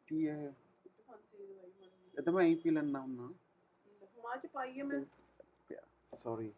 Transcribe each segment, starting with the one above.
ਕੀ ਹੈ ਇਹ ਤਾਂ ਮੈਂ ਹੀ ਪੀ ਲੈਣਾ ਹੁੰਨਾ ਮਾਂ ਚ ਪਾਈਏ ਮੈਂ sorry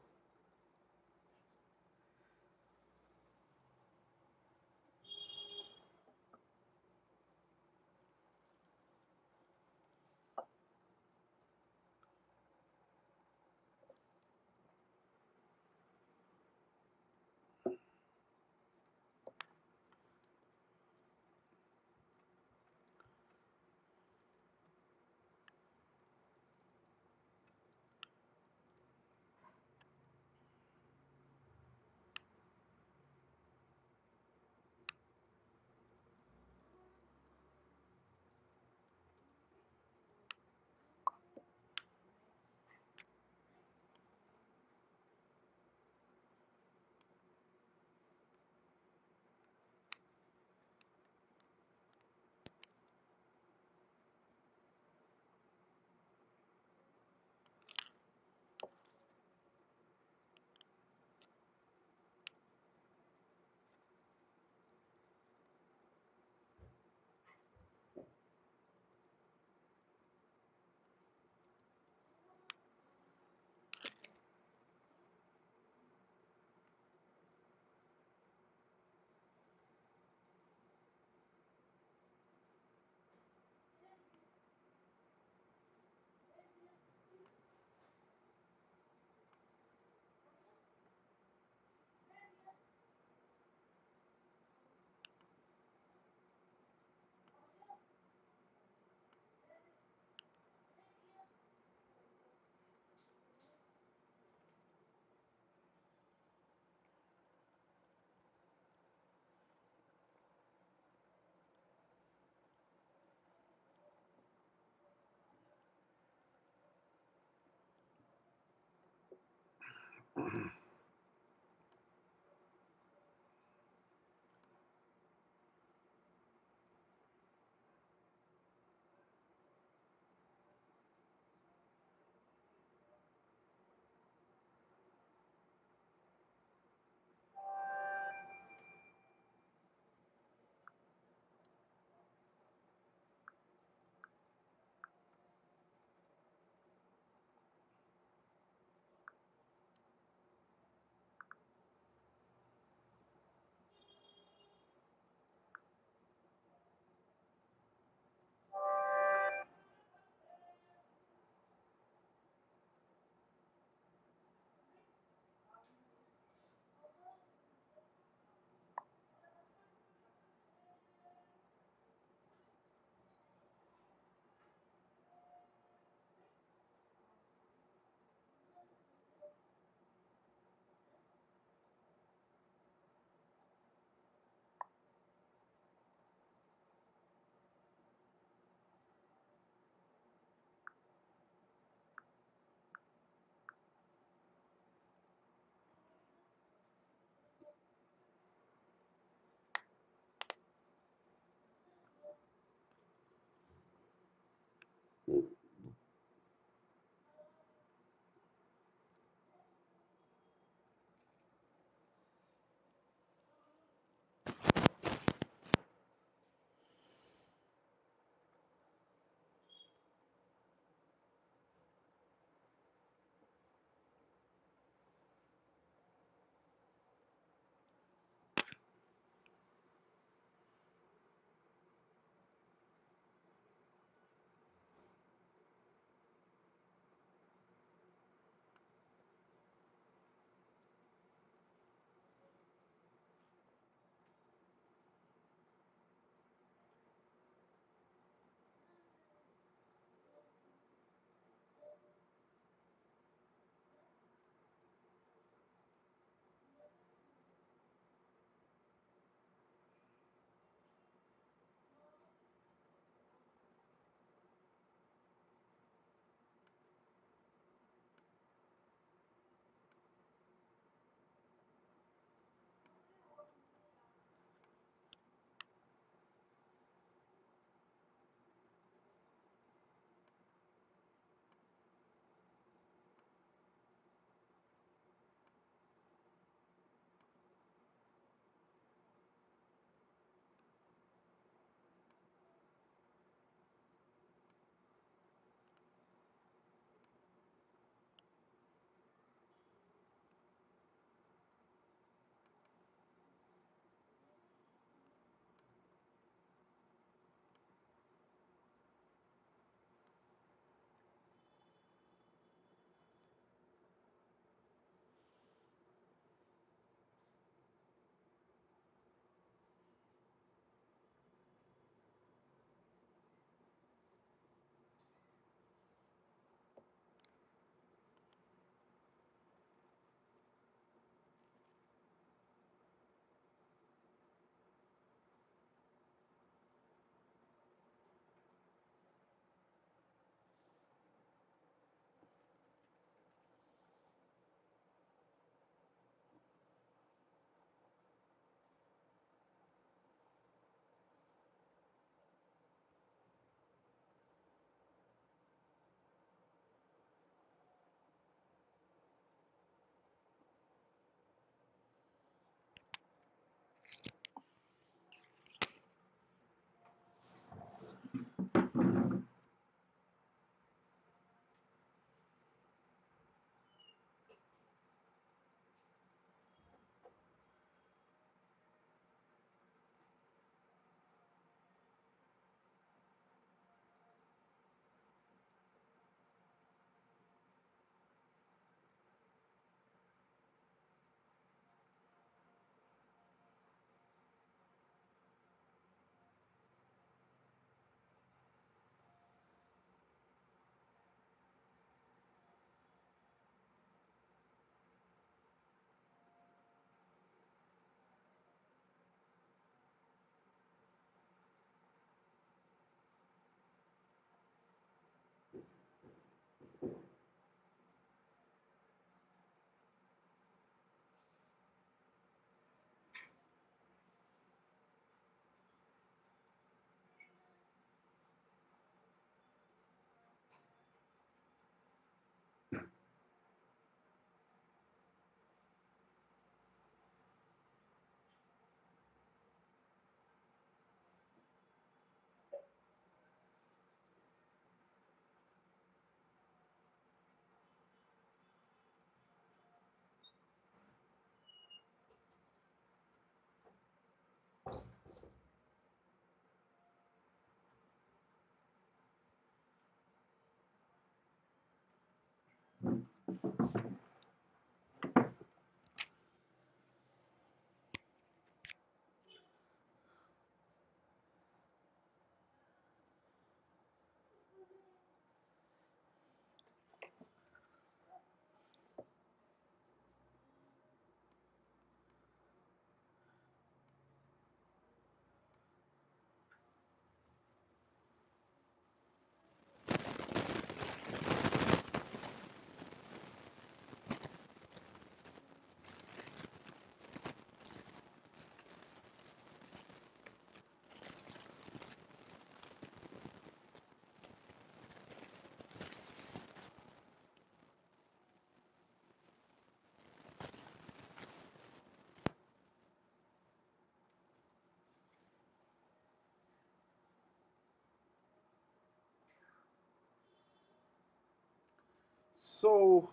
So,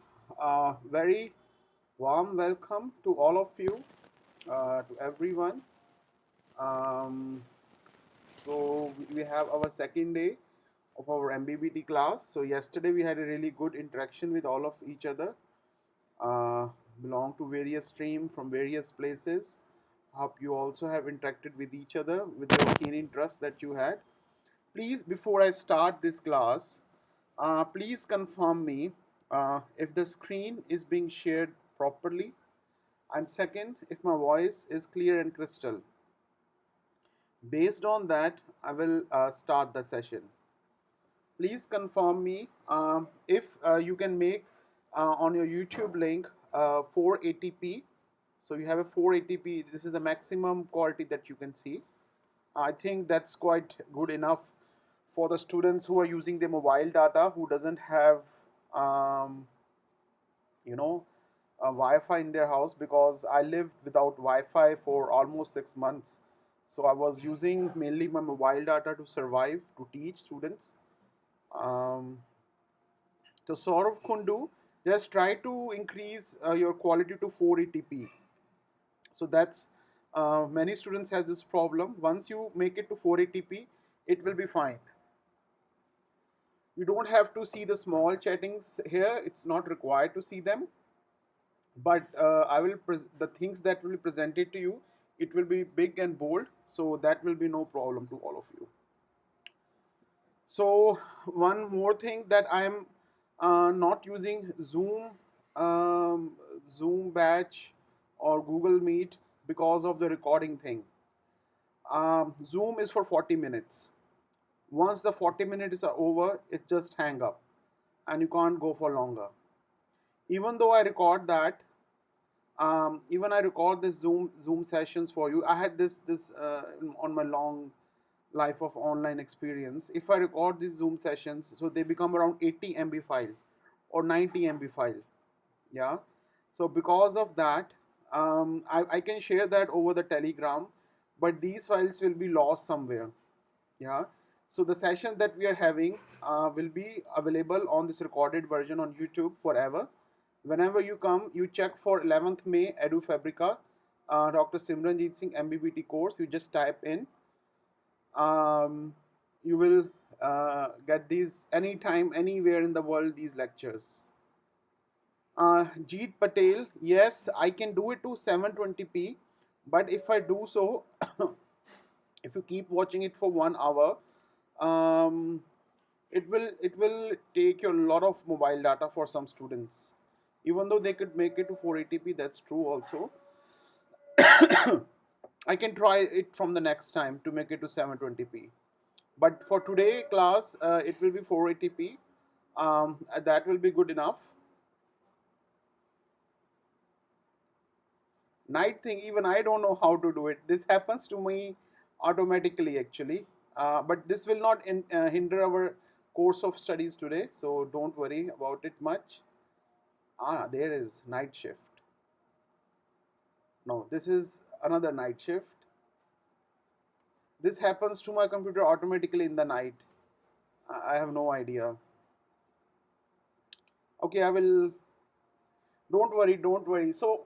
very warm welcome to all of you, to everyone. Um, so, we have our second day of our MBBT class. So, yesterday we had a really good interaction with all of each other. Uh, belong to various stream from various places. Hope you also have interacted with each other with your keen interest that you had. Please, before I start this class, please confirm me if the screen is being shared properly, and second, if my voice is clear and crystal. Based on that, I will start the session. Please confirm me if you can make on your YouTube link 480p. So you have a 480p. This is the maximum quality that you can see. I think that's quite good enough for the students who are using their mobile data, who doesn't have um, you know Wi-Fi in their house, because I lived without Wi-Fi for almost 6 months. So I was using mainly my mobile data to survive, to teach students. Um, so Saurav Kundu, just try to increase your quality to 480p. So that's many students has this problem. Once you make it to 480p, it will be fine. You don't have to see the small chattings here. It's not required to see them. But I will the things that will be presented to you. It will be big and bold, so that will be no problem to all of you. So one more thing, that I am not using Zoom batch or Google Meet because of the recording thing. Zoom is for 40 minutes. Once the 40 minutes are over, it just hang up and you can't go for longer. Even though I record that, even I record this Zoom sessions for you. I had this on my long life of online experience. If I record these Zoom sessions, so they become around 80 MB file or 90 MB file. Yeah. So because of that, I can share that over the Telegram, but these files will be lost somewhere. Yeah. So the session that we are having will be available on this recorded version on YouTube forever. Whenever you come, you check for 11th May Edufabrica, Dr. Simranjit Singh MBBT course. You just type in. Um, you will get these anytime, anywhere in the world, these lectures. Jeet Patel, yes, I can do it to 720p, but if I do so, if you keep watching it for 1 hour, um, it will take you a lot of mobile data for some students. Even though they could make it to 480p, that's true also. I can try it from the next time to make it to 720p. But for today class, it will be 480p. That will be good enough. Night thing, even I don't know how to do it. This happens to me automatically, actually. But this will not hinder our course of studies today, so don't worry about it much. There is night shift. No, this is another night shift. This happens to my computer automatically in the night. I have no idea. Okay, I will. Don't worry, don't worry. So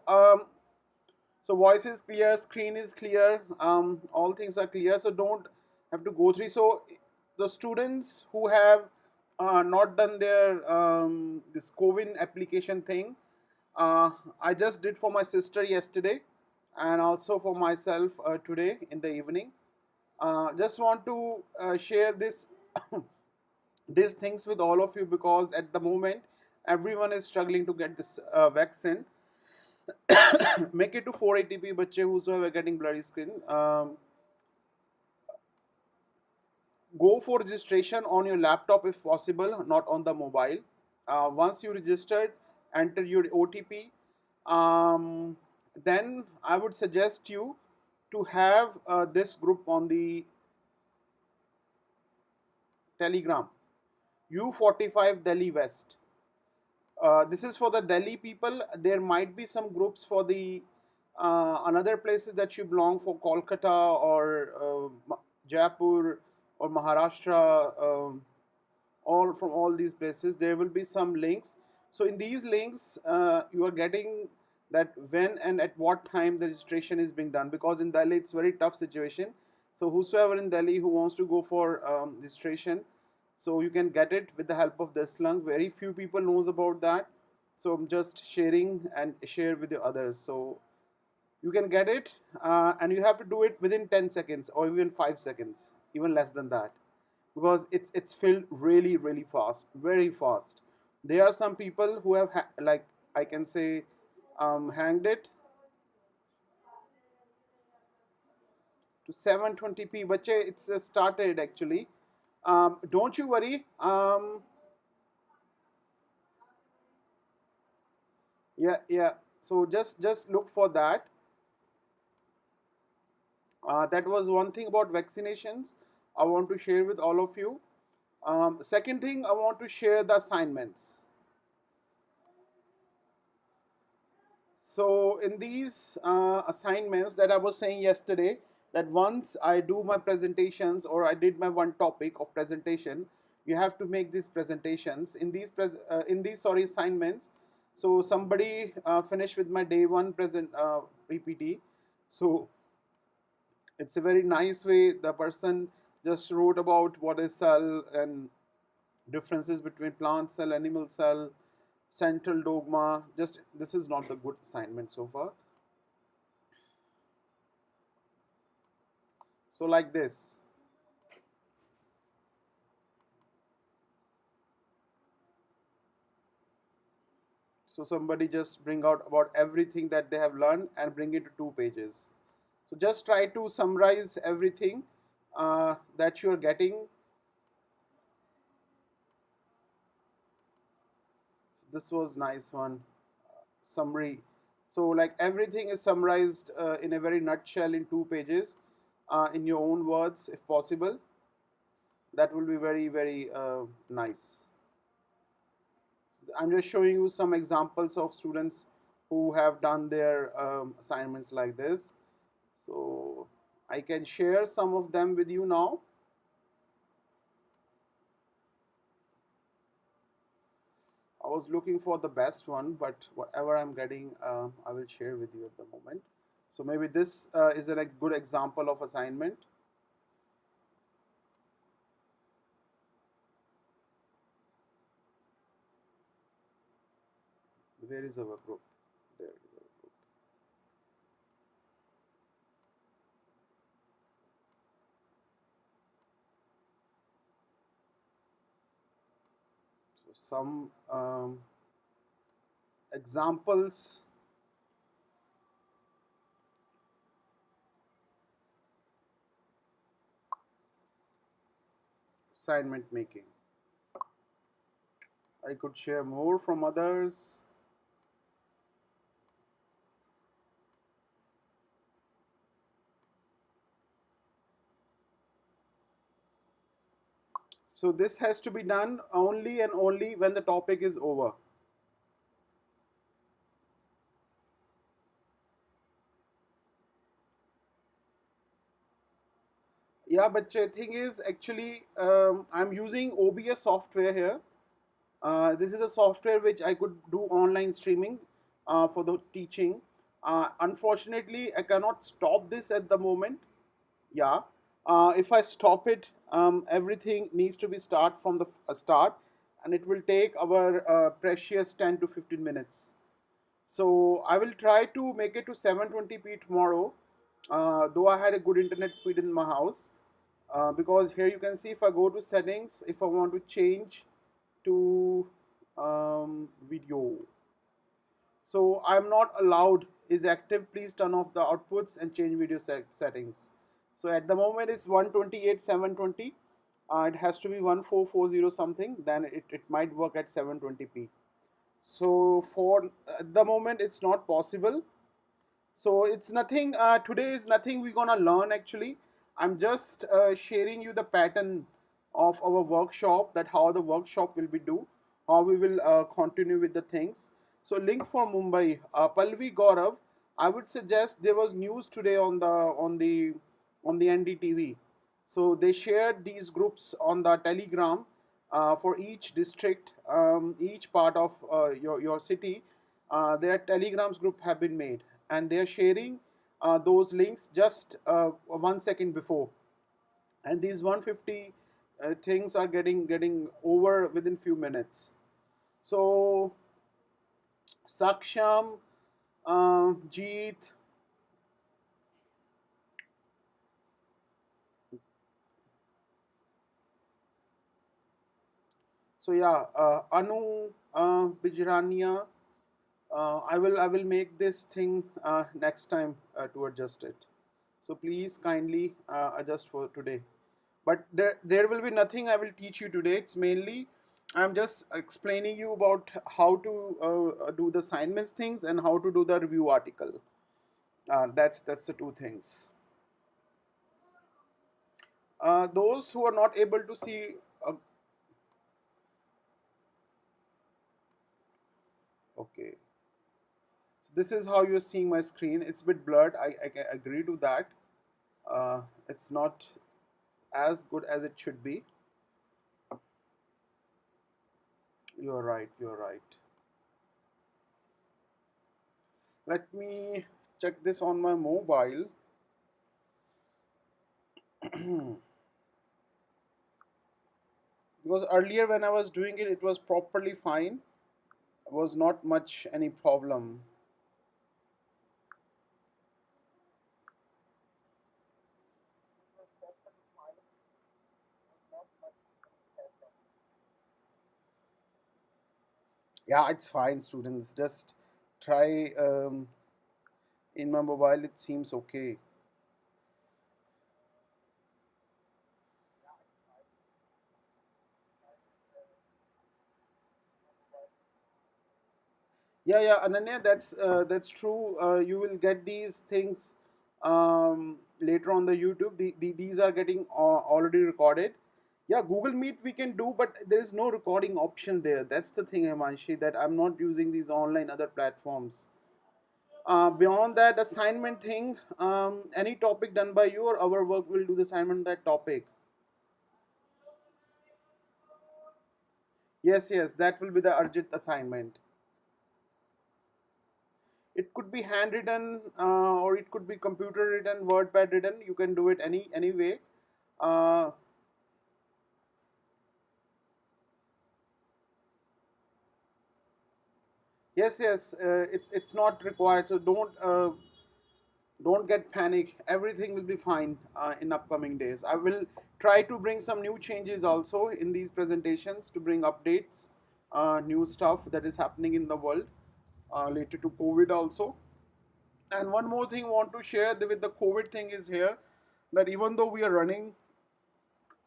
voice is clear, screen is clear, all things are clear. So don't have to go through. So the students who have not done their this Covin application thing. Uh, I just did for my sister yesterday, and also for myself today in the evening. Just want to share this these things with all of you because at the moment everyone is struggling to get this vaccine. Make it to 480p, बच्चे whosoever getting blurry screen. Go for registration on your laptop if possible, not on the mobile. Once you registered, enter your OTP. Um, then I would suggest you to have this group on the Telegram. U45 Delhi West. This is for the Delhi people. There might be some groups for the another places that you belong for Kolkata or Jaipur or Maharashtra. All from all these places there will be some links. So in these links you are getting that when and at what time the registration is being done, because in Delhi it's very tough situation. So whosoever in Delhi who wants to go for registration, so you can get it with the help of this link. Very few people knows about that, so I'm just sharing and share with the others. So you can get it, and you have to do it within 10 seconds or even 5 seconds, even less than that, because it's filled really really fast, very fast. There are some people who have like I can say hanged it to 720p, but it's started actually. Don't you worry. Yeah, yeah, so just look for that. That was one thing about vaccinations I want to share with all of you. Second thing, I want to share the assignments. So in these assignments that I was saying yesterday, that once I do my presentations or I did my one topic of presentation, you have to make these presentations in these assignments. So somebody finished with my day one present PPT. So it's a very nice way. The person just wrote about what is cell and differences between plant cell, animal cell, central dogma. Just this is not the good assignment so far. So like this. So somebody just bring out about everything that they have learned and bring it to 2 pages. So just try to summarize everything that you are getting. This was nice one. Summary. So like everything is summarized in a very nutshell in 2 pages, in your own words if possible. That will be very very nice. I'm just showing you some examples of students who have done their assignments like this. So I can share some of them with you now. I was looking for the best one, but whatever I'm getting, I will share with you at the moment. So maybe this is a like, good example of assignment. Where is our group? There it is, our group. So some examples. Assignment making. I could share more from others. So this has to be done only and only when the topic is over. Yeah, but the thing is actually I'm using OBS software here. This is a software which I could do online streaming for the teaching. Unfortunately, I cannot stop this at the moment. Yeah, if I stop it, everything needs to be start from the start. and it will take our precious 10 to 15 minutes. So I will try to make it to 720p tomorrow, though I had a good internet speed in my house. Because here you can see, if I go to settings, if I want to change to video, so I'm not allowed is active. Please turn off the outputs and change video settings. So at the moment it's 128 720. It has to be 1440 something. Then it might work at 720p. So for at the moment it's not possible. So it's nothing. Today is nothing we're gonna learn actually. I'm just sharing you the pattern of our workshop, that how the workshop will be do, how we will continue with the things. So link for Mumbai, Palvi Gaurav. I would suggest, there was news today on the NDTV. So they shared these groups on the Telegram for each district, each part of your city. Their telegrams group have been made, and they're sharing those links just 1 second before, and these 150 things are getting over within few minutes. So Saksham, Jeet, so yeah, Anu, Bijrania, I will make this thing next time to adjust it. So please kindly adjust for today. But there will be nothing I will teach you today. It's mainly I'm just explaining you about how to do the assignments things and how to do the review article. That's the two things. Those who are not able to see, okay. So this is how you're seeing my screen. It's a bit blurred. I can agree to that. It's not as good as it should be. You're right. You're right. Let me check this on my mobile. Because earlier when I was doing it, it was properly fine. Was not much any problem. Yeah, it's fine, students. Just try. In my mobile, it seems okay. Yeah, yeah, Ananya, that's true. You will get these things later on the YouTube. These are getting already recorded. Yeah, Google Meet we can do, but there is no recording option there. That's the thing, Himanshi, that I'm not using these online other platforms. Beyond that, assignment thing, any topic done by you or our work will do the assignment on that topic. Yes, yes, that will be the urgent assignment. It could be handwritten, or it could be computer written, WordPad written. You can do it any way. Uh, yes, yes, it's not required. So don't get panic. Everything will be fine in upcoming days. I will try to bring some new changes also in these presentations, to bring updates, new stuff that is happening in the world related to COVID also. And one more thing I want to share with the COVID thing is here, that even though we are running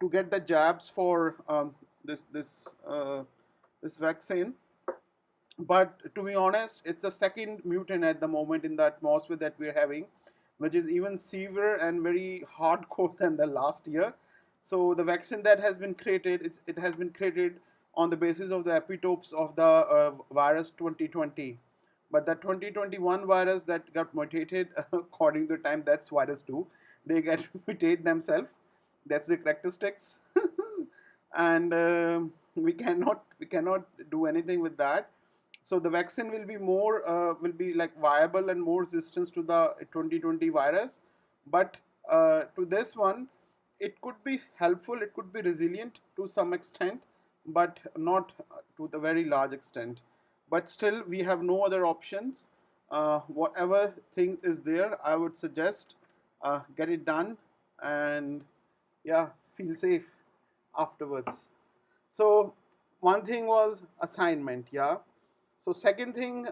to get the jabs for this vaccine, but to be honest, it's a second mutant at the moment in the atmosphere that we're having, which is even severe and very hardcore than the last year. So the vaccine that has been created, it has been created on the basis of the epitopes of the virus 2020. But the 2021 virus that got mutated, according to time, that's virus 2. They get mutate themselves. That's the characteristics. And we cannot do anything with that. So the vaccine will be more will be like viable and more resistance to the 2020 virus. But to this one, it could be helpful, it could be resilient to some extent. but not to the very large extent. But still, we have no other options. Whatever thing is there, I would suggest get it done, and yeah, feel safe afterwards. So one thing was assignment, yeah. So second thing,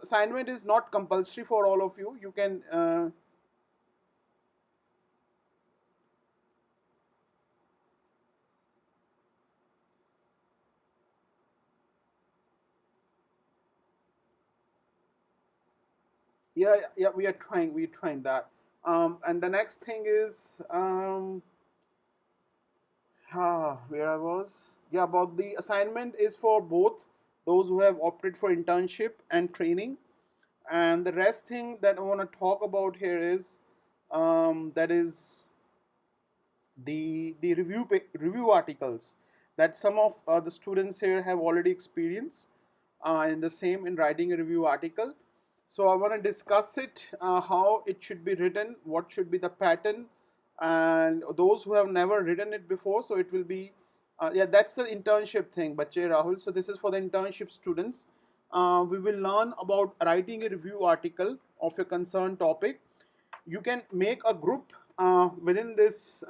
assignment is not compulsory for all of you. You can yeah, yeah, we're trying that. And the next thing is where I was. Yeah, about the assignment is for both those who have opted for internship and training. And the rest thing that I want to talk about here is that is the review articles that some of the students here have already experienced in the same in writing a review article. So I want to discuss it, how it should be written, what should be the pattern, and those who have never written it before. So it will be yeah, that's the internship thing, Bache Rahul. So this is for the internship students. We will learn about writing a review article of a concerned topic. You can make a group within this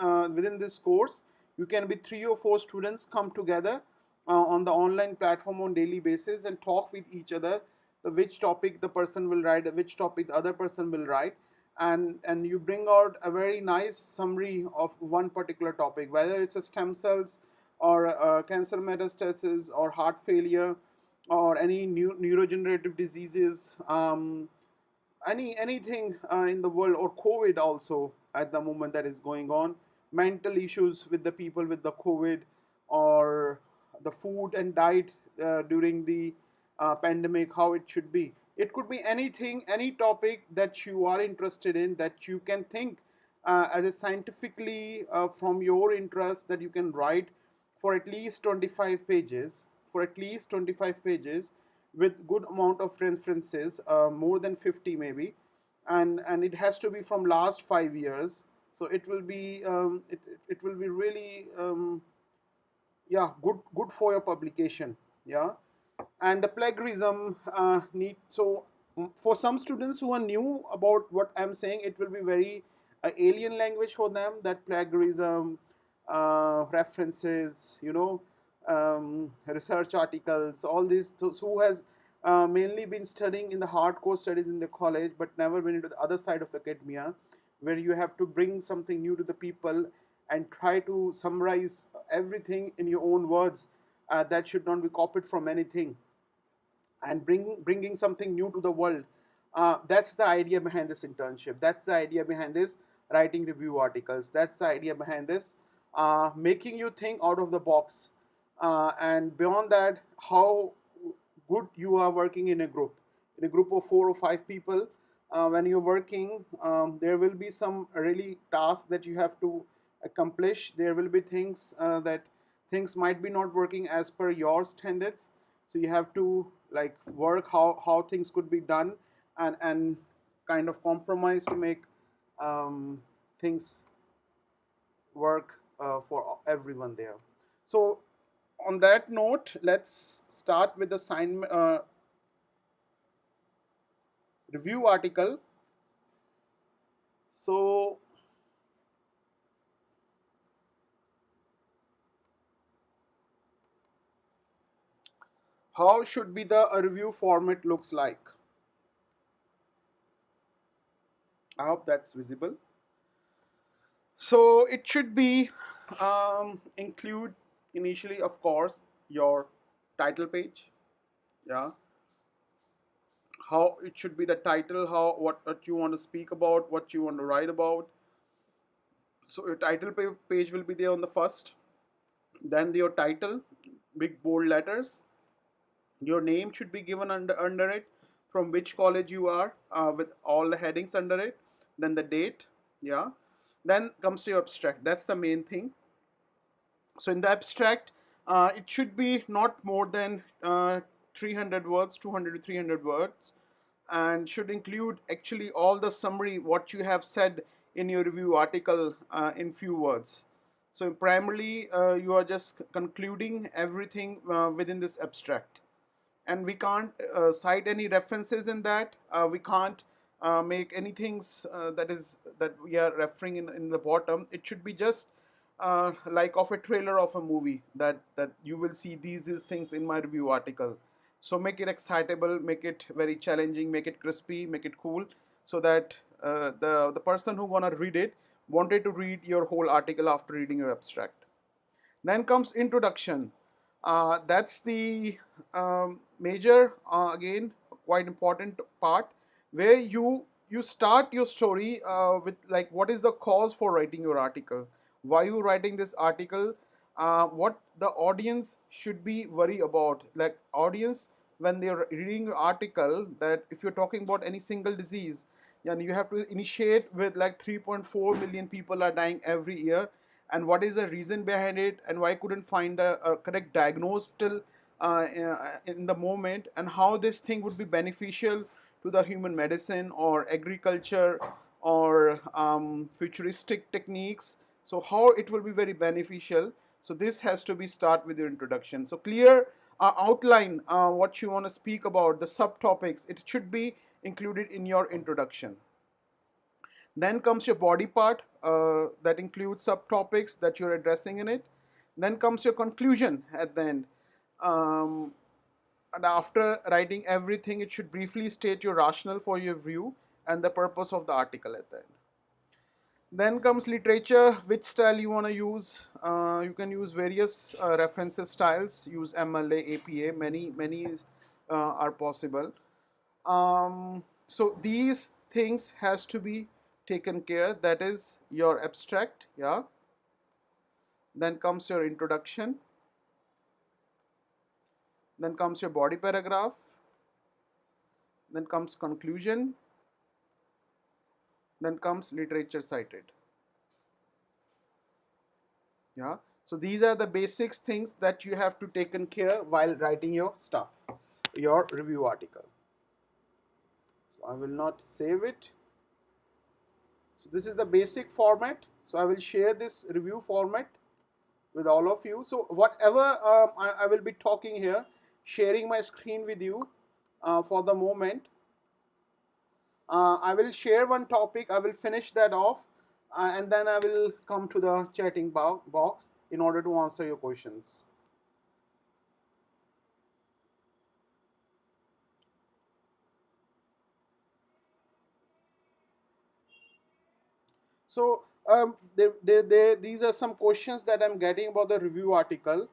course. You can be 3 or 4 students come together on the online platform on daily basis and talk with each other the which topic the person will write, which topic the other person will write, and you bring out a very nice summary of one particular topic, whether it's a stem cells or cancer metastasis or heart failure or any neurodegenerative diseases, anything in the world, or COVID also at the moment that is going on, mental issues with the people with the COVID, or the food and diet during the pandemic, how it should be. It could be anything, any topic that you are interested in, that you can think as a scientifically from your interest, that you can write for at least 25 pages, for at least 25 pages, with good amount of references, more than 50 maybe, and it has to be from last 5 years. So it will be it will be really yeah, good for your publication, yeah. And the plagiarism need, so for some students who are new about what I'm saying, it will be very alien language for them, that plagiarism, references, research articles, all these. So who has mainly been studying in the hardcore studies in the college but never been into the other side of academia, where you have to bring something new to the people and try to summarize everything in your own words, that should not be copied from anything, and bringing something new to the world. That's the idea behind this internship. That's the idea behind this writing review articles. That's the idea behind this, making you think out of the box. And beyond that, how good you are working in a group of 4 or 5 people. When you're working, there will be some really tasks that you have to accomplish. There will be things that things might be not working as per your standards, so you have to like work how things could be done, and kind of compromise to make things work for everyone there. So on that note, let's start with the sign review article. So how should be the review format looks like? I hope that's visible. So it should be include initially, of course, your title page. Yeah, how it should be the title, how what you want to speak about, what you want to write about. So your title page will be there on the first. Then your title, big bold letters. Your name should be given under it, from which college you are, with all the headings under it. Then the date, yeah. Then comes your abstract. That's the main thing. So in the abstract, it should be not more than 300 words, 200 to 300 words, and should include actually all the summary what you have said in your review article in few words. So primarily, you are just concluding everything within this abstract, and we can't cite any references in that. We can't make any things that we are referring in the bottom. It should be just like of a trailer of a movie, that you will see these things in my review article. So make it excitable, make it very challenging, make it crispy, make it cool, so that the person who gonna read it wanted to read your whole article after reading your abstract. Then comes introduction. That's the major, again, quite important part, where you start your story with, like, what is the cause for writing your article, why you writing this article, what the audience should be worried about. Like, audience, when they're reading your article, that if you're talking about any single disease, and you have to initiate with like 3.4 million people are dying every year, and what is the reason behind it, and why couldn't find the correct diagnosis still in the moment, and how this thing would be beneficial to the human medicine or agriculture or futuristic techniques. So how it will be very beneficial. So this has to be start with your introduction. So clear outline what you want to speak about, the subtopics, it should be included in your introduction. Then comes your body part, that includes subtopics that you're addressing in it. Then comes your conclusion at the end. Um, and after writing everything, it should briefly state your rationale for your view and the purpose of the article at the end. Then comes literature, which style you want to use. You can use various references styles, use MLA, APA, many are possible. So these things has to be taken care. That is your abstract, yeah. Then comes your introduction. Then comes your body paragraph. Then comes conclusion. Then comes literature cited, yeah. So these are the basics things that you have to taken care while writing your stuff, your review article. So I will not save it. So this is the basic format. So I will share this review format with all of you. So whatever I will be talking here, sharing my screen with you for the moment. I will share one topic, I will finish that off, and then I will come to the chatting box in order to answer your questions. So these are some questions that I'm getting about the review article.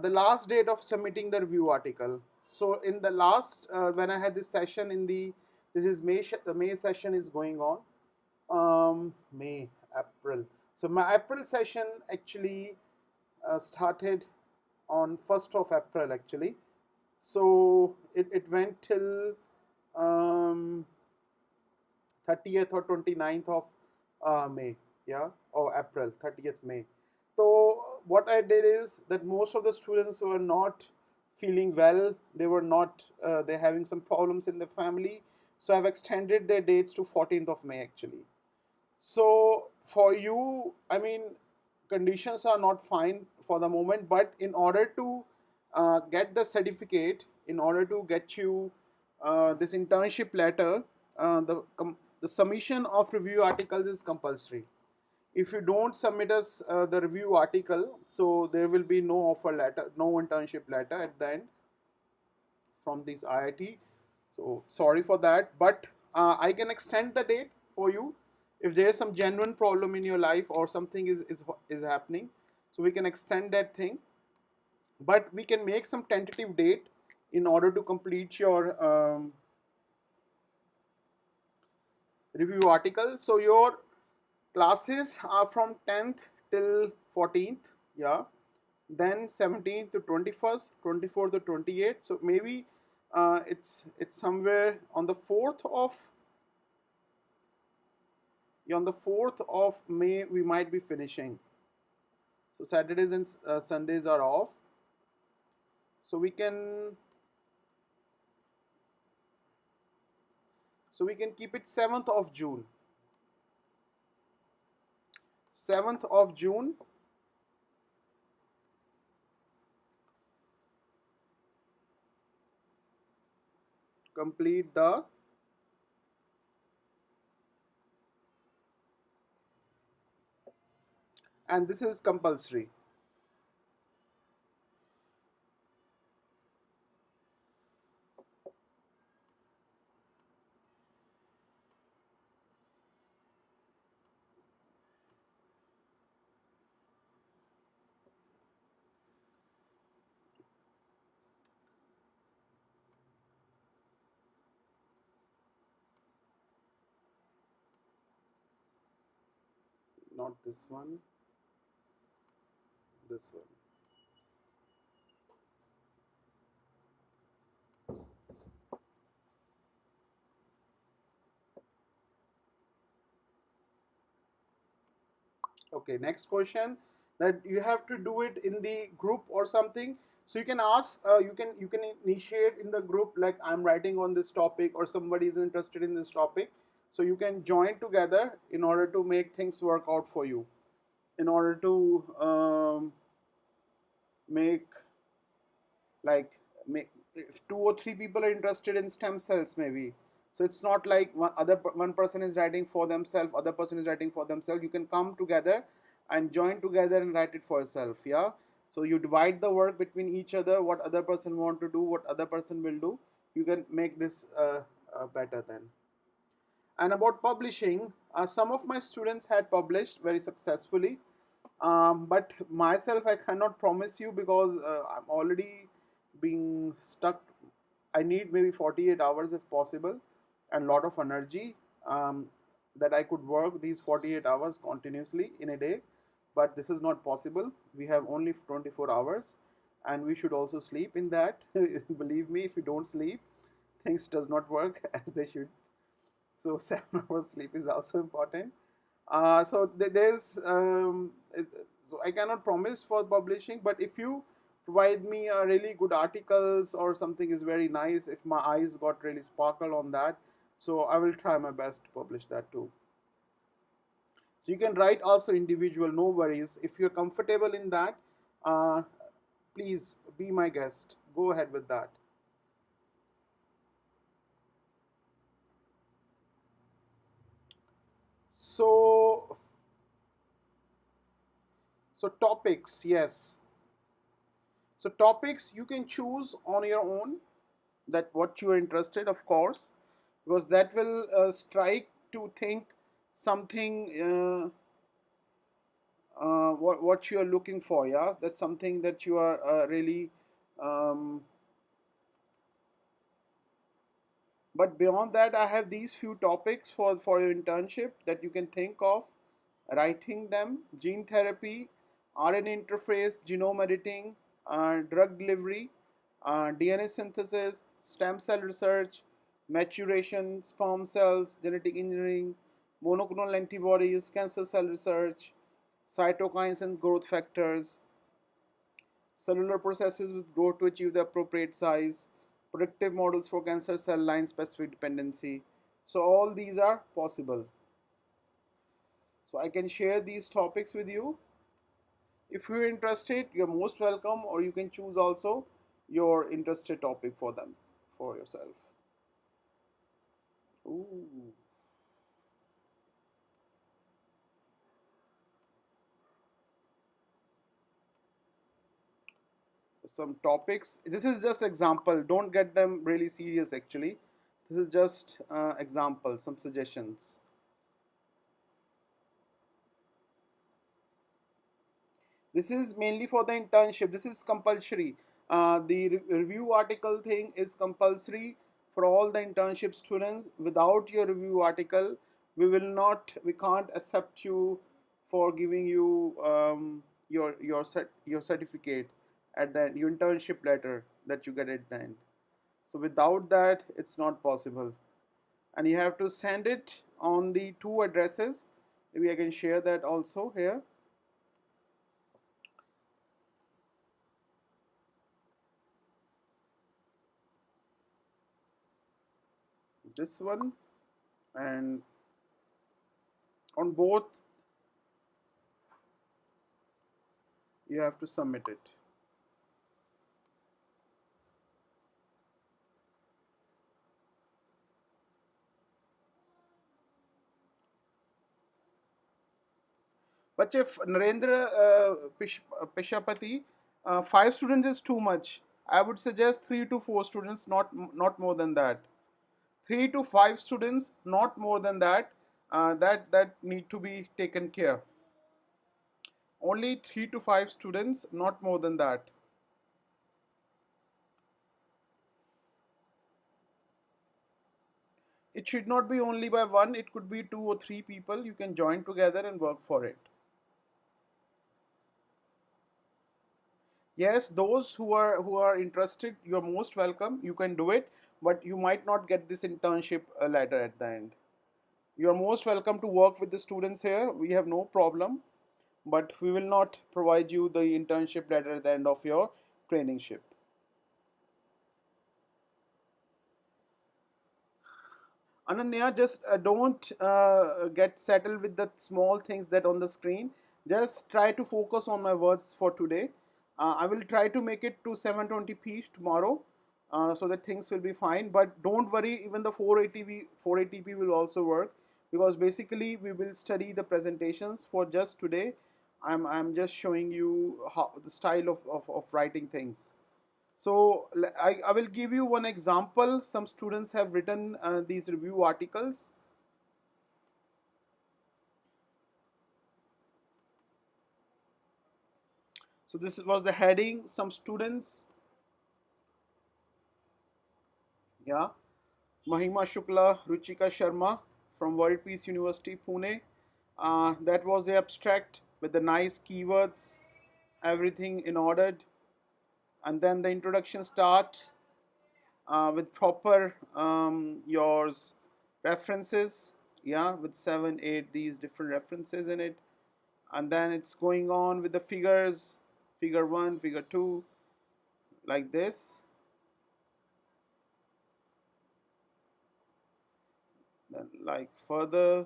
The last date of submitting the review article. So in the last, when I had this session in the, this is May, the May session is going on. May, April. So my April session actually started on 1st of April actually. So it went till um, 30th or 29th of May, yeah, or April, 30th May. So what I did is that most of the students were not feeling well. They were not. They're having some problems in the family. So I've extended their dates to 14th of May actually. So for you, I mean, conditions are not fine for the moment, but in order to get the certificate, in order to get you this internship letter, the submission of review articles is compulsory. If you don't submit us the review article, so there will be no offer letter, no internship letter at the end from this IIT. So sorry for that, but I can extend the date for you if there is some genuine problem in your life or something is happening. So we can extend that thing, but we can make some tentative date in order to complete your review article. So your classes are from 10th till 14th, yeah. Then 17th to 21st, 24th to 28th. So maybe it's somewhere on the 4th of, yeah, on the 4th of May we might be finishing. So Saturdays and Sundays are off. So we can keep it 7th of June. 7th of June complete the, and this is compulsory. Not this one, this one. Okay, next question, that you have to do it in the group or something. So you can ask, you can initiate in the group, like I'm writing on this topic, or somebody is interested in this topic. So you can join together in order to make things work out for you, in order to make, like, make, if two or three people are interested in stem cells maybe, so it's not like one person is writing for themselves, other person is writing for themselves. You can come together and join together and write it for yourself. Yeah, so you divide the work between each other, what other person want to do, what other person will do. You can make this better then. And about publishing, some of my students had published very successfully, but myself, I cannot promise you, because I'm already being stuck. I need maybe 48 hours if possible, and lot of energy, um, that I could work these 48 hours continuously in a day. But this is not possible. We have only 24 hours, and we should also sleep in that. Believe me, if you don't sleep, things does not work as they should. So 7 hours sleep is also important. So there's so I cannot promise for publishing, but if you provide me a really good articles or something is very nice, if my eyes got really sparkle on that, so I will try my best to publish that too. So you can write also individual, no worries. If you're comfortable in that, uh, please be my guest. Go ahead with that. So so topics, yes. So topics you can choose on your own, that what you are interested, of course, because that will strike to think something, what you are looking for. Yeah, that's something that you are really. Um, but beyond that, I have these few topics for your internship that you can think of writing them: gene therapy, RNA interface, genome editing, drug delivery, DNA synthesis, stem cell research, maturation, sperm cells, genetic engineering, monoclonal antibodies, cancer cell research, cytokines and growth factors, cellular processes with growth to achieve the appropriate size, predictive models for cancer cell line specific dependency. So, all these are possible. So, I can share these topics with you. If you're interested, you're most welcome, or you can choose also your interested topic for them, for yourself. Ooh. Some topics. This is just example. Don't get them really serious actually. This is just example, some suggestions. This is mainly for the internship. This is compulsory. The review article thing is compulsory for all the internship students. Without your review article, we can't accept you for giving you your certificate at the end, your internship letter that you get at the end. So without that, it's not possible, and you have to send it on the two addresses. Maybe I can share that also here. This one, and on both you have to submit it. But if Narendra Pishapati, 5 students is too much. I would suggest 3 to 4 students, not more than that. 3 to 5 students, not more than that. That need to be taken care. Only 3 to 5 students, not more than that. It should not be only by one. It could be 2 or 3 people. You can join together and work for it. Yes, those who are interested, you're most welcome. You can do it, but you might not get this internship letter at the end. You're most welcome to work with the students here. We have no problem, but we will not provide you the internship letter at the end of your trainingship. Ananya, just don't get settled with the small things that on the screen. Just try to focus on my words for today. I will try to make it to 720p tomorrow, so that things will be fine. But don't worry, even the 480p will also work, because basically we will study the presentations for just today. I'm just showing you how the style of writing things. So I will give you one example. Some students have written these review articles. So this was the heading. Some students, yeah, Mahima Shukla, Ruchika Sharma from World Peace University, Pune. That was the abstract with the nice keywords, everything in ordered, and then the introduction start with proper yours references, yeah, with 7 8 these different references in it, and then it's going on with the figures, figure 1, figure 2, like this. Then like further,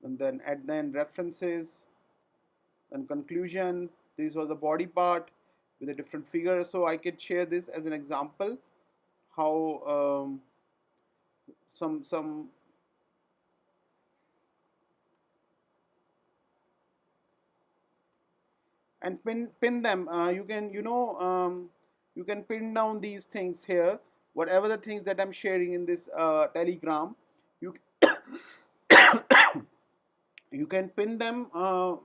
and then at the end references and conclusion. This was the body part with a different figure, so I could share this as an example how some and pin them. You can, you can pin down these things here, whatever the things that I'm sharing in this telegram. You you can pin them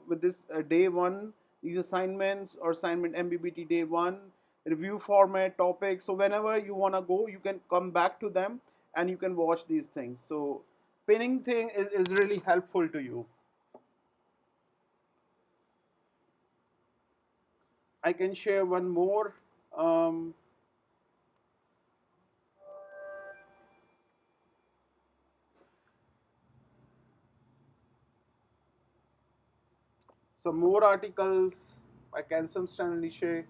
with this day one, these assignments, or assignment MBBT day one, review format topic. So whenever you want to go, you can come back to them and you can watch these things. So pinning thing is really helpful to you. I can share one more. um, some more articles by Kansam Stanlishe.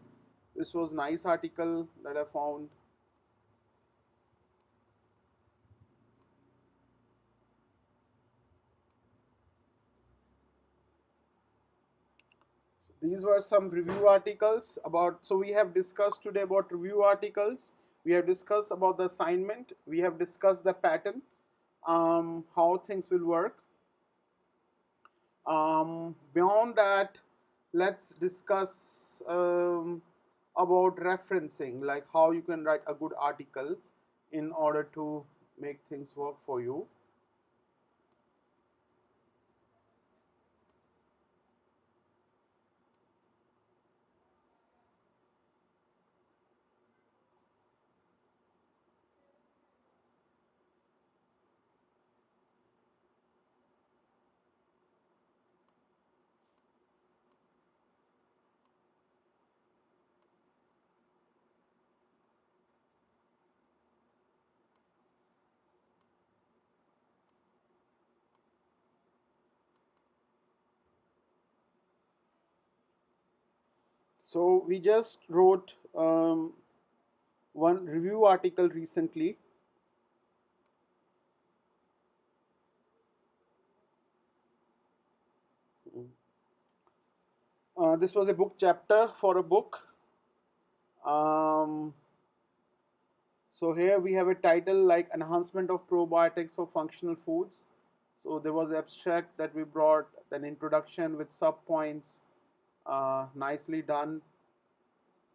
This was nice article that I found. So these were some review articles about. So we have discussed today about review articles. We have discussed about the assignment. We have discussed the pattern, how things will work. Beyond that, let's discuss about referencing, like how you can write a good article in order to make things work for you. So we just wrote one review article recently. This was a book chapter for a book. Um, So here we have a title like Enhancement of Probiotics for Functional Foods. So there was abstract that we brought, then introduction with sub points, nicely done,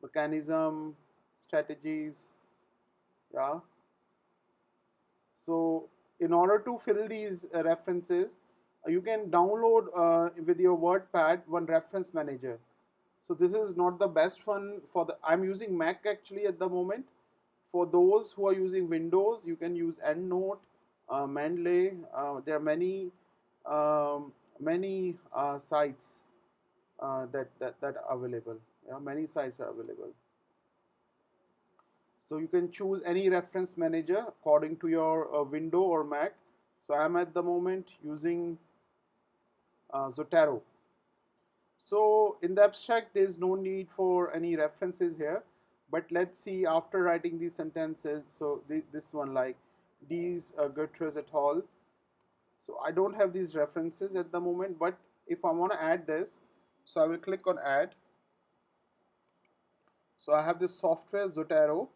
mechanism, strategies, yeah. So in order to fill these references, you can download with your WordPad one reference manager. So this is not the best one for the. I'm using Mac actually at the moment. For those who are using Windows, you can use EndNote, Mendeley. There are many sites that are available. Yeah, many sites are available. So you can choose any reference manager according to your window or Mac. So I'm at the moment using Zotero. So in the abstract, there is no need for any references here. But let's see after writing these sentences. So this one like these Gutierrez et al. So I don't have these references at the moment. But if I want to add this, so I will click on add. So I have this software Zotero.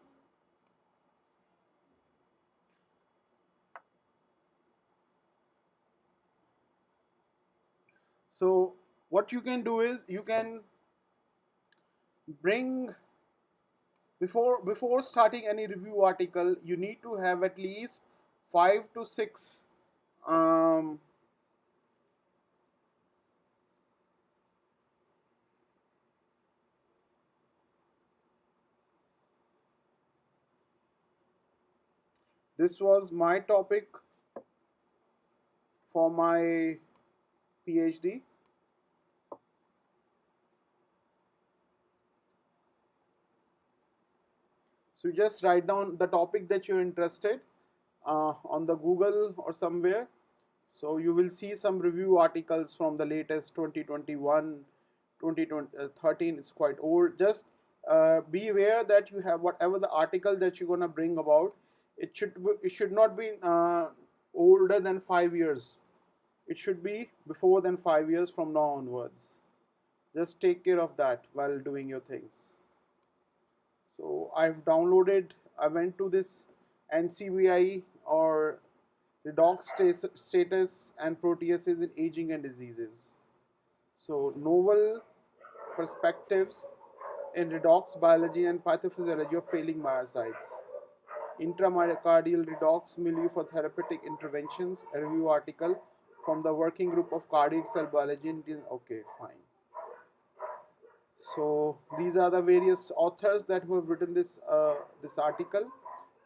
So what you can do is you can bring before starting any review article, you need to have at least 5 to 6 um, this was my topic for my PhD. So you just write down the topic that you're interested on the Google or somewhere. So you will see some review articles from the latest 2021, 2013. It's quite old. Just be aware that you have whatever the article that you're gonna bring about. It should not be older than 5 years. It should be before than 5 years from now onwards. Just take care of that while doing your things. So I've downloaded. I went to this NCBI or redox status and proteases in aging and diseases. So novel perspectives in redox biology and pathophysiology of failing myocytes. Intramyocardial redox milieu for therapeutic interventions. A review article from the working group of cardiac cell biology. Okay, fine. So these are the various authors that who have written this article.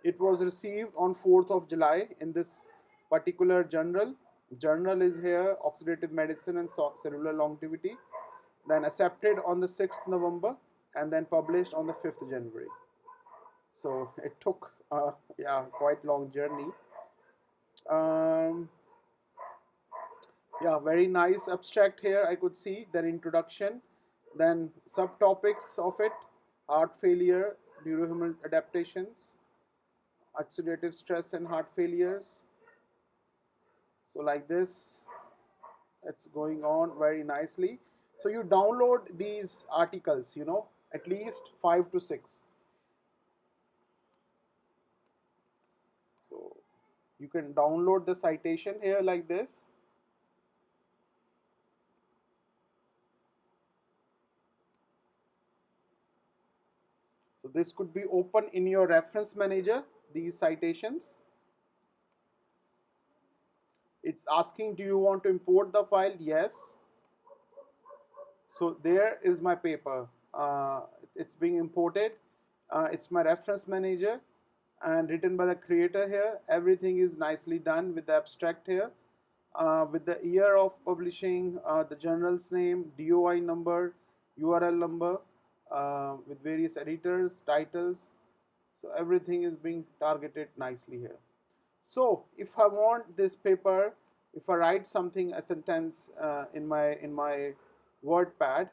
It was received on 4th of July in this particular journal. Journal is here, Oxidative Medicine and Cellular Longevity. Then accepted on the 6th November and then published on the 5th January. So it took yeah, quite long journey. Um, yeah, very nice abstract here I could see. Then introduction, then subtopics of it: heart failure, neurohuman adaptations, oxidative stress and heart failures. So like this, it's going on very nicely. So you download these articles, at least 5 to 6. So you can download the citation here like this. So this could be open in your reference manager, these citations. It's asking, do you want to import the file? Yes. So there is my paper. It's being imported. It's my reference manager and written by the creator here. Everything is nicely done with the abstract here. With the year of publishing, the journal's name, DOI number, URL number, with various editors, titles. So everything is being targeted nicely here. So if I want this paper, if I write something, a sentence in my WordPad,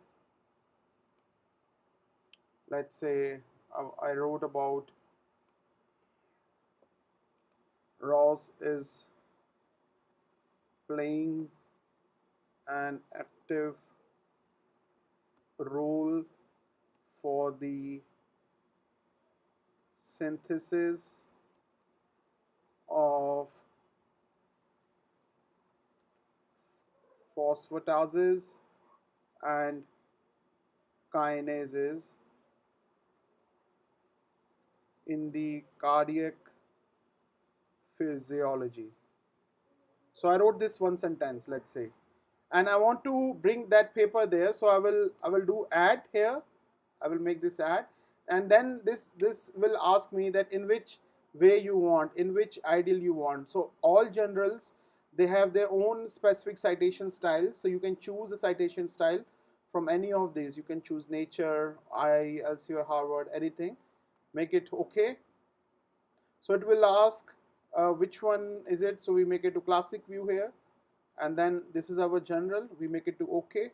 let's say I wrote about Ross is playing an active role for the synthesis of phosphatases and kinases in the cardiac physiology. So I wrote this one sentence, let's say, and I want to bring that paper there. So I will do add here. I will make this add, and then this will ask me that in which way you want, in which ideal you want. So all journals, they have their own specific citation style. So you can choose a citation style from any of these. You can choose Nature, Elsevier, Harvard, anything. Make it okay. So it will ask which one is it. So we make it to classic view here, and then this is our general. We make it to okay.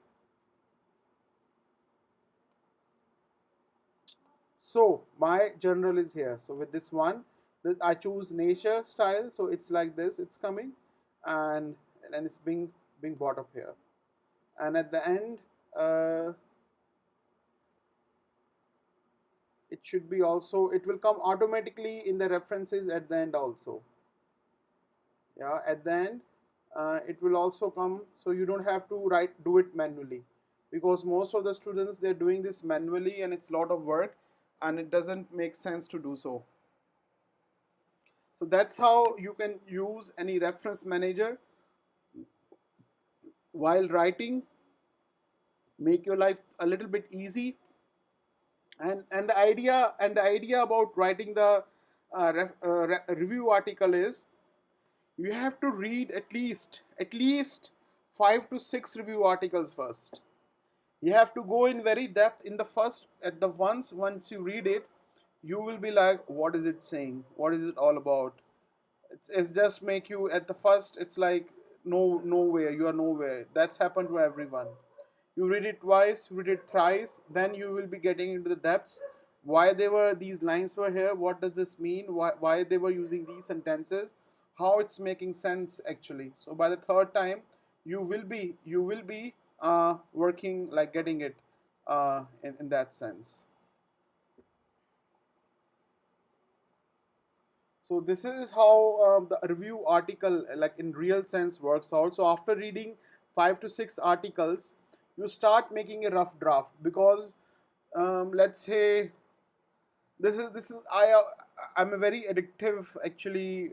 So my general is here. So with this one, I choose Nature style. So it's like this. It's coming, and it's being brought up here. And at the end, it should be also. It will come automatically in the references at the end also. Yeah, at the end, it will also come. So you don't have to do it manually, because most of the students, they're doing this manually, and it's a lot of work, and it doesn't make sense to do so. So that's how you can use any reference manager while writing, make your life a little bit easy. And the idea about writing the review article is, you have to read at least 5 to 6 review articles first. You have to go in very depth in the first at the once you read it, you will be like, what is it saying, what is it all about. It's just make you at the first, it's like, no, nowhere, you are nowhere. That's happened to everyone. You read it twice, read it thrice, then you will be getting into the depths. Why they were these lines were here, what does this mean, why they were using these sentences, how it's making sense actually. So by the third time, you will be working, like getting it in that sense. So this is how the review article, like in real sense, works out. So after reading 5 to 6 articles, you start making a rough draft, because let's say I'm a very addictive actually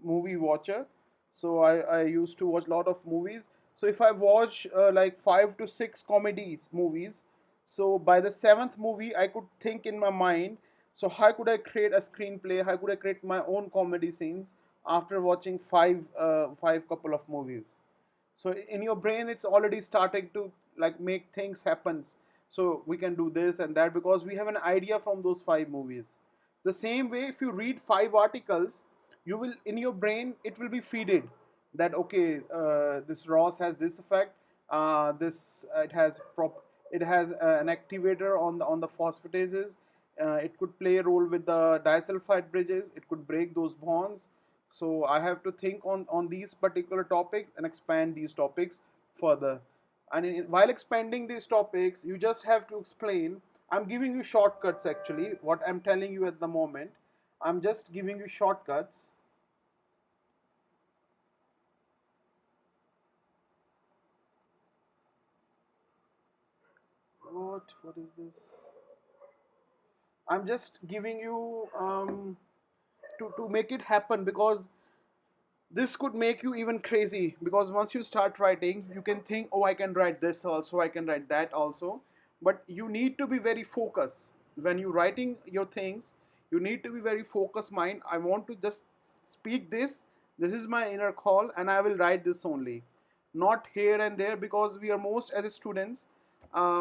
movie watcher. So I used to watch a lot of movies. So if I watch like 5 to 6 comedies movies, so by the seventh movie I could think in my mind, so how could I create a screenplay, how could I create my own comedy scenes after watching five couple of movies. So in your brain, it's already starting to like make things happens. So we can do this and that, because we have an idea from those 5 movies. The same way, if you read 5 articles, you will, in your brain, it will be feeded that, okay, this ROS has this effect, this it has an activator on the phosphatases. It could play a role with the disulfide bridges, it could break those bonds. So I have to think on these particular topics and expand these topics further. And while expanding these topics, you just have to explain. I'm giving you shortcuts actually. What I'm telling you at the moment, I'm just giving you shortcuts. What is this? I'm just giving you to make it happen, because this could make you even crazy, because once you start writing, you can think, oh, I can write this also, I can write that also. But you need to be very focused when you're writing your things. You need to be very focused mind. I want to just speak this is my inner call, and I will write this only, not here and there, because we are most as students,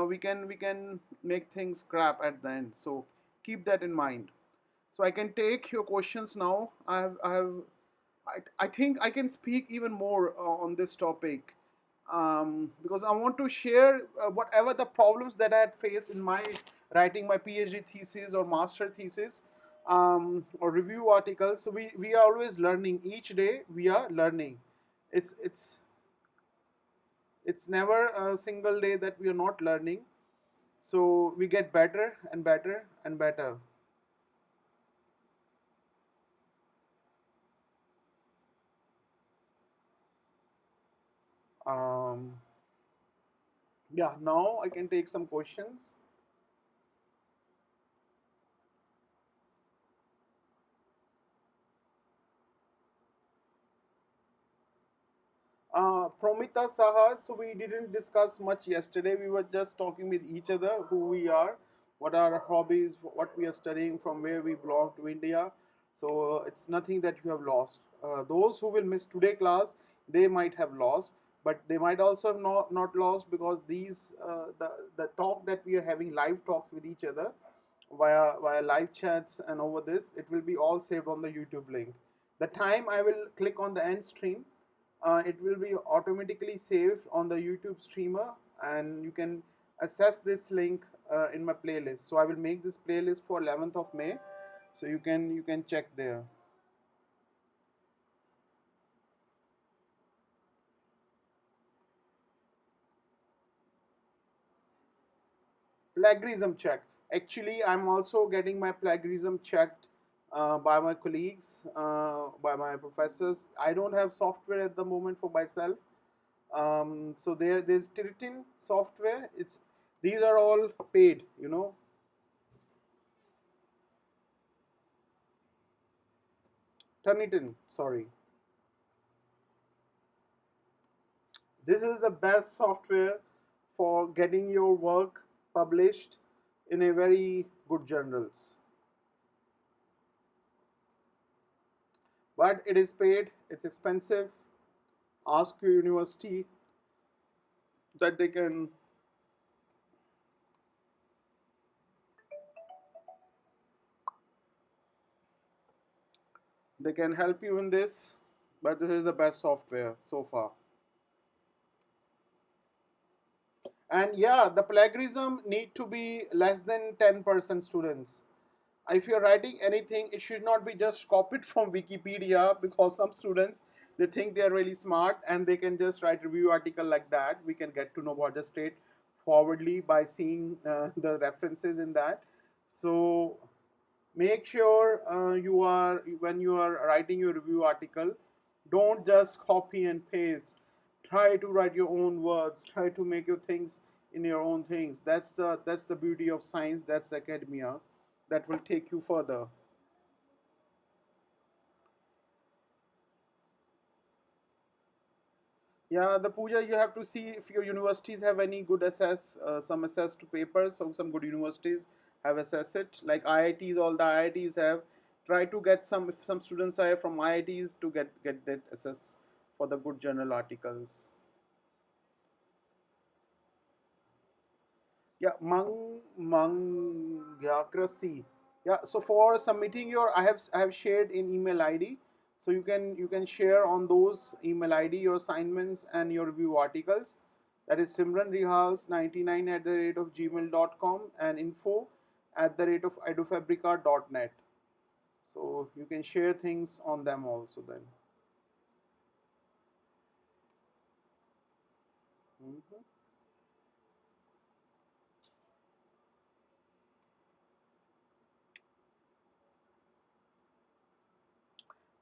we can make things crap at the end. So keep that in mind. So I can take your questions now. I think I can speak even more on this topic, because I want to share whatever the problems that I had faced in my writing my PhD thesis or master thesis, or review articles. So we are always learning. Each day we are learning. It's it's it's never a single day that we are not learning. So we get better and better and better. Um, yeah, now I can take some questions. Promita Sahar, so we didn't discuss much yesterday. We were just talking with each other who we are, what are our hobbies, what we are studying, from where we belong to India. So it's nothing that you have lost. Those who will miss today class, they might have lost, but they might also have not lost because the talk that we are having, live talks with each other via live chats and over this, it will be all saved on the YouTube link. The time I will click on the end stream, it will be automatically saved on the YouTube streamer, and you can access this link in my playlist. So I will make this playlist for 11th of May, so you can check there. Plagiarism check. Actually, I'm also getting my plagiarism checked by my colleagues, by my professors. I don't have software at the moment for myself. So there's Tiritin software. It's These are all paid. Turnitin. Sorry. This is the best software for getting your work published in a very good journals. But it is paid. It's expensive. Ask your university that they can help you in this. But this is the best software so far. And yeah, the plagiarism need to be less than 10% students. If you're writing anything, it should not be just copied from Wikipedia, because some students, they think they are really smart and they can just write review article like that. We can get to know about just straight forwardly by seeing the references in that. So make sure you are when you are writing your review article, don't just copy and paste. Try to write your own words, try to make your things in your own things. That's the beauty of science, that's academia, that will take you further. Yeah, the puja, you have to see if your universities have any good access, some access to papers. So some good universities have access it. Like IITs, all the IITs have. Try to get some, if some students are from IITs, to get that access for the good journal articles. Yeah, mangyacracy. Yeah, so for submitting your, I have shared in email ID, so you can share on those email ID your assignments and your review articles. That is simranrihals99 at the rate of gmail.com and info at the rate of edufabrica.net. So you can share things on them also then. Mhm.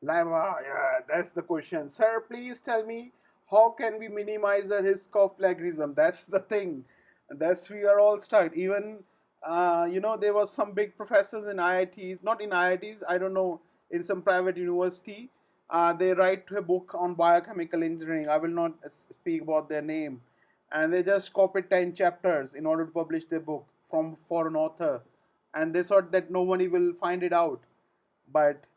Lama, yeah, that's the question. Sir, please tell me, how can we minimize the risk of plagiarism? That's the thing. That's we are all stuck. Even there was some big professors in IITs, not in IITs, I don't know, in some private university. They write a book on biochemical engineering. I will not speak about their name, and they just copied 10 chapters in order to publish their book from for an author, and they thought that nobody will find it out, but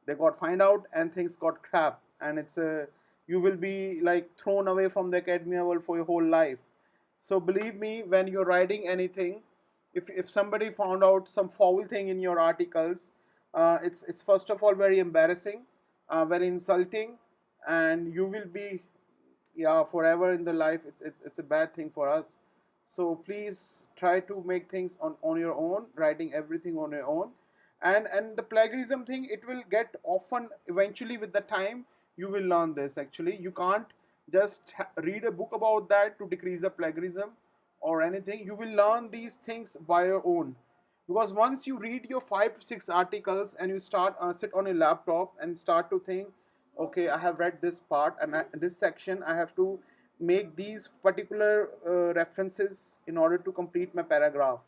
they got find out and things got crap, and it's a you will be like thrown away from the academia world for your whole life. So believe me, when you're writing anything, if somebody found out some foul thing in your articles, it's first of all very embarrassing, very insulting, and you will be, yeah, forever in the life. It's a bad thing for us. So please try to make things on your own, writing everything on your own. And the plagiarism thing, it will get often, eventually with the time you will learn this. Actually, you can't just read a book about that to decrease the plagiarism or anything. You will learn these things by your own, because once you read your 5 to 6 articles and you start sit on a laptop and start to think, Okay, I have read this part, and this section I have to make these particular references in order to complete my paragraph.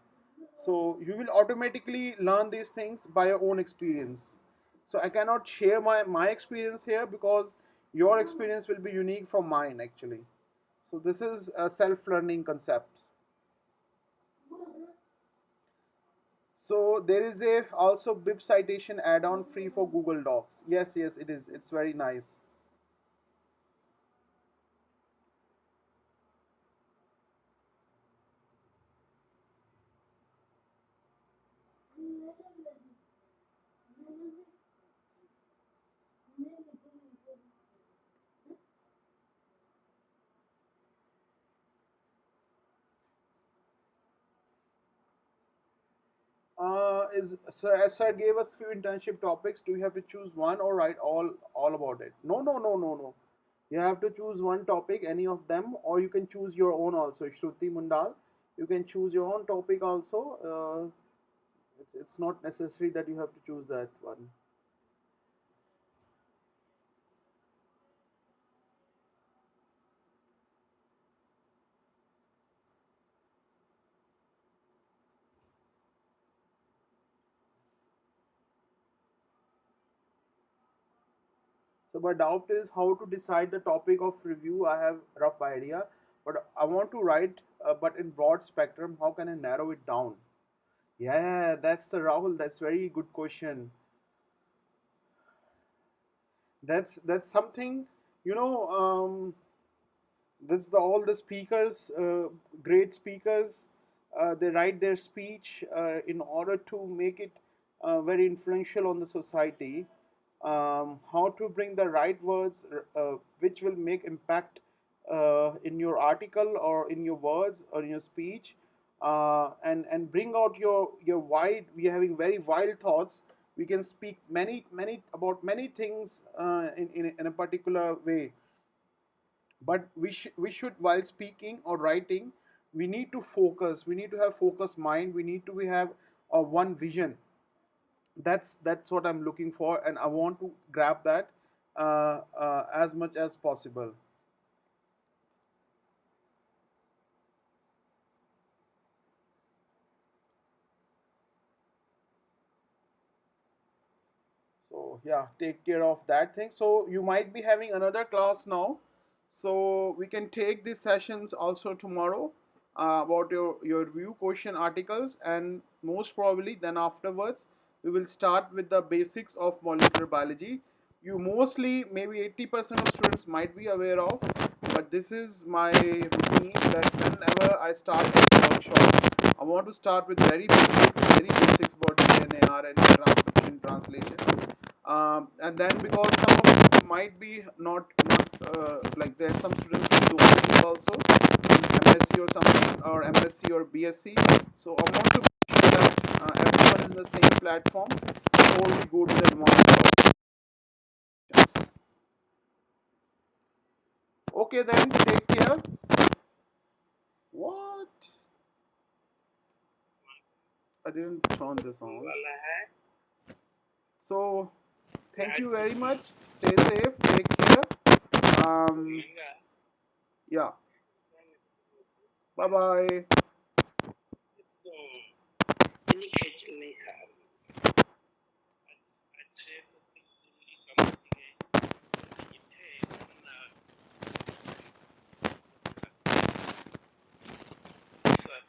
So you will automatically learn these things by your own experience. So I cannot share my experience here because your experience will be unique from mine actually. So this is a self-learning concept. So there is a also bib citation add-on free for Google Docs. Yes, yes, it is. It's very nice. Is sir, as sir gave us few internship topics, do you have to choose one or write all about it? No, no, no, no, no. You have to choose one topic, any of them, or you can choose your own also. Shruti Mundal, you can choose your own topic also. It's not necessary that you have to choose that one. So my doubt is how to decide the topic of review. I have rough idea, but I want to write, but in broad spectrum. How can I narrow it down? Yeah, that's the Rahul. That's very good question. That's something, you know. This the all the speakers, great speakers, they write their speech in order to make it very influential on the society. How to bring the right words which will make impact in your article or in your words or in your speech, and bring out your wide. We are having very wild thoughts. We can speak many about many things in a particular way, but we should while speaking or writing, we need to focus, we need to have focused mind, we need to have a one vision. That's what I'm looking for, and I want to grab that as much as possible. So yeah, take care of that thing. So you might be having another class now, so we can take these sessions also tomorrow about your review question articles, and most probably then afterwards we will start with the basics of molecular biology. You mostly maybe 80% of students might be aware of, but this is my routine that whenever I start a workshop, I want to start with very basics about DNA, RNA, transcription, translation, and then because some of it might be not like there's some students who do also MSc or something, or MSc or BSc. So I want to make sure that everyone is in the same platform before we go to the advanced options. Okay, then take care. What? I didn't turn this on. So thank you very much. Stay safe. Take care. Yeah. Bye bye.